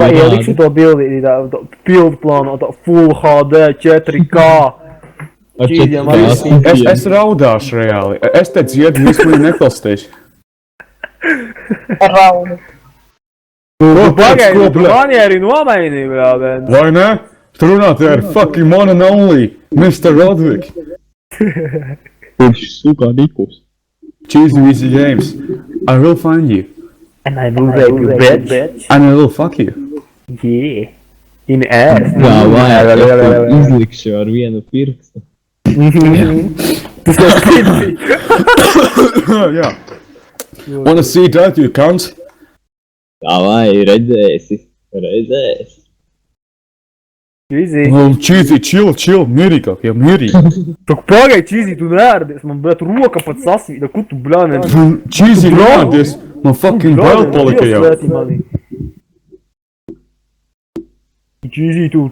Ielikšu to bildi, pildu plānu, Full HD, 4K. Es raudāšu reāli. Es te dziedu, visu mani neklastīšu. Raudu. Pagaidi, tu manieri nomaini, vēl. Vai ne? Tu runā te ar fucking one and only, Mr. Rodvik. Kurš sukā dikus? Cheesy Weezy Games. I will find you. And I will rape you, bitch. And I will fuck you. Yeah. In ass. Jā, vajag, izlikšu ar vienu pirkstu. Tas jau spīdzi. Jā. Wanna see that, you cunt? Jā, vai, redzēsi. Cheesy. Oh, Cheesy, chill, mierīgāk, jā, mierīgi. Tak pagaidi, Cheesy, tu nērdies, man, bļāt, roka pat sasvīda, ko tu, bļāne? Cheesy, nērdies, man fucking vēl palika jau. Cheesy, tu,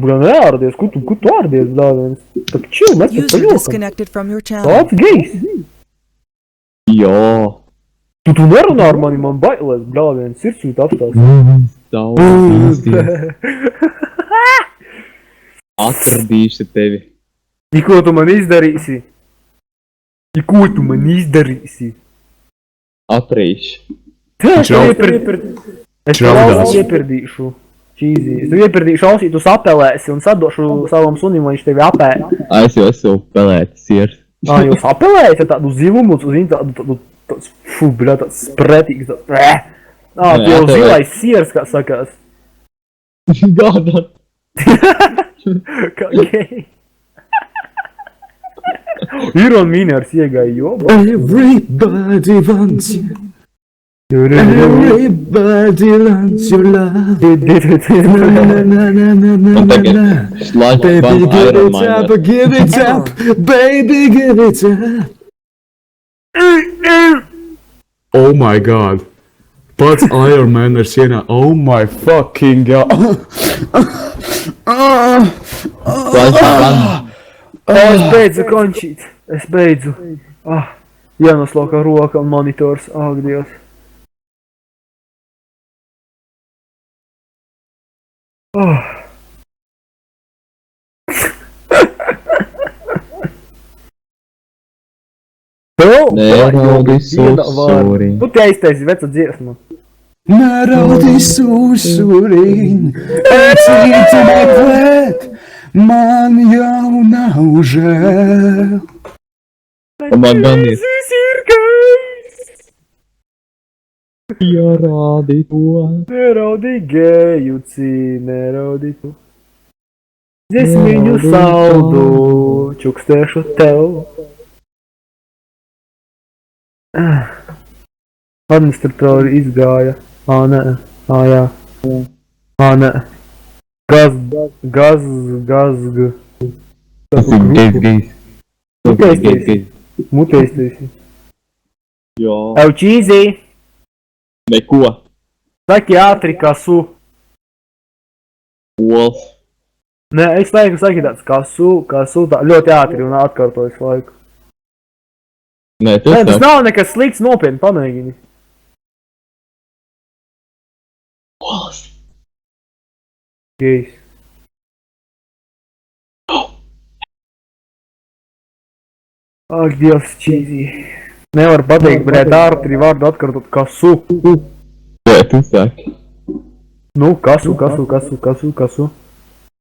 bļā, nērdies, ko tu ārdies, bļāne? Tak chill, mēs pat User paļokam. disconnected from your channel. Tāds gejs. Jā. Tu nerunā ar mani, man bailēs, bļāne, sirdsūt apstās. Daudz. Atradīšu tevi. Ko tu man izdarīsi? Atrīšu. Es tev iepirdīšu. Cheesy. Es tev iepirdīšu ausī, tu sapelēsi un sadošu savam sunim, lai viņš tevi apē. Es jau esmu pelētis iers. Jūs apelēsi tādu zilumu, tādu, fu, bļā, tāds spretīgs, tāds, tu jau zilais siers, kā sakās. Gādāt. Kā gei. Iron Miners iegāja jobu. Everybody wants you. Everybody wants your love. Un tagad slāģi Baby, man Iron Man. give it up, baby, give it up. Oh my god. Pats Iron Man ar sienā. Oh my fucking god. Slāģi man. Es beidzu končīt. Es beidzu. Jānoslauka roka un monitors. Ak, Dievs. Neraudi susuri. Tu te aiztaisi veca dziesmu. Neraudi susuriņ, acīti neplēt, man jau nav žēl. Man gan ir. Šis ir gejs. Jārādi to. Neraudi gejuci, neraudi tu. Dziesmiņu saldu, čukstēšu tev. Administratori izgāja. Nē. Jā. Nē. Gazg. Tas ir gejs. Muteistīsi. Jā. Ev Cheesy. Neko. Saki ātri kasu. Ols. Nē, es laiku saki tāds kasu, tā ļoti ātri un atkārtojas laiku. Nē, Nē, tas tas nav nekas slikts, nopietni pamēģini. Ols. Gejs. Ak, Dievs, Cheesy. Nevar pateikt, brēt, ātri vārdu atkārtot kasu. Nē, tu saki. Nu, kasu.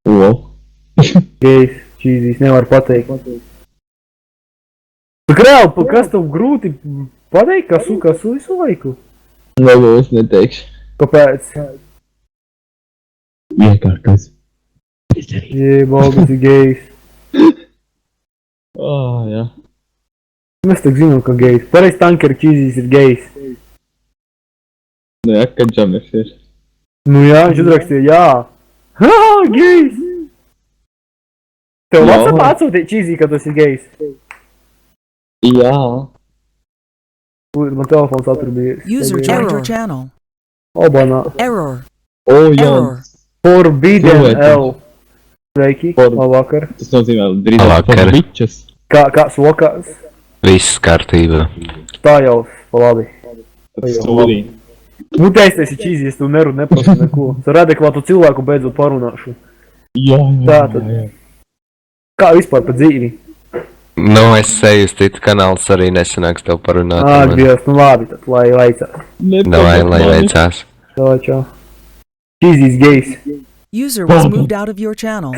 Ols. Gejs, Cheesy, nevar pateikt. Tu krēl, kas tev grūti pateikt, kasu visu laiku? Labi, es neteikšu. Kāpēc? Vienkārši. Jēbalgas ir gejs. Jā. Mēs tak zinām, ka gejs. Pareiz tankeri Cheesys ir gejs. Nē, kad džamers ir. Nu jā, viņš uzrakstīja jā. Gejs! Tev WhatsAppā atsūtīja Cheesy, ka tu esi gejs. Jā. Man telefons atrubījies. User joined your channel. Obanā. Error. Jā. Forbidden L. Sveiki, labvakar. Tas nozīmē drīzāk Labvakar. bičas. Kā sokās? Viss kārtībā. Tā jau, labi. Tas sūdī. Mutēs esi čīzies, tu nerun neprasu neko. Ar adekvātu cilvēku beidzot parunāšu. Jā, Tā tad. Kā vispār pa dzīvi? Nu, es eju uz citu kanālu, arī nesanāks tev parunāt. Ā, Dievs, nu labi, tad lai laicās. Davai, lai veicās. Davai, čau. Čīzīs gejs. User was moved out of your channel.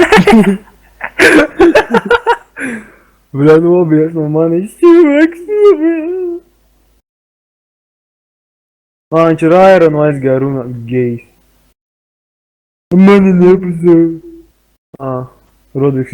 Bļa, nobies no manis cilvēks. Viņš ar Aironu aizgāja runāt gejs. Mani nepazēja. Rodriks.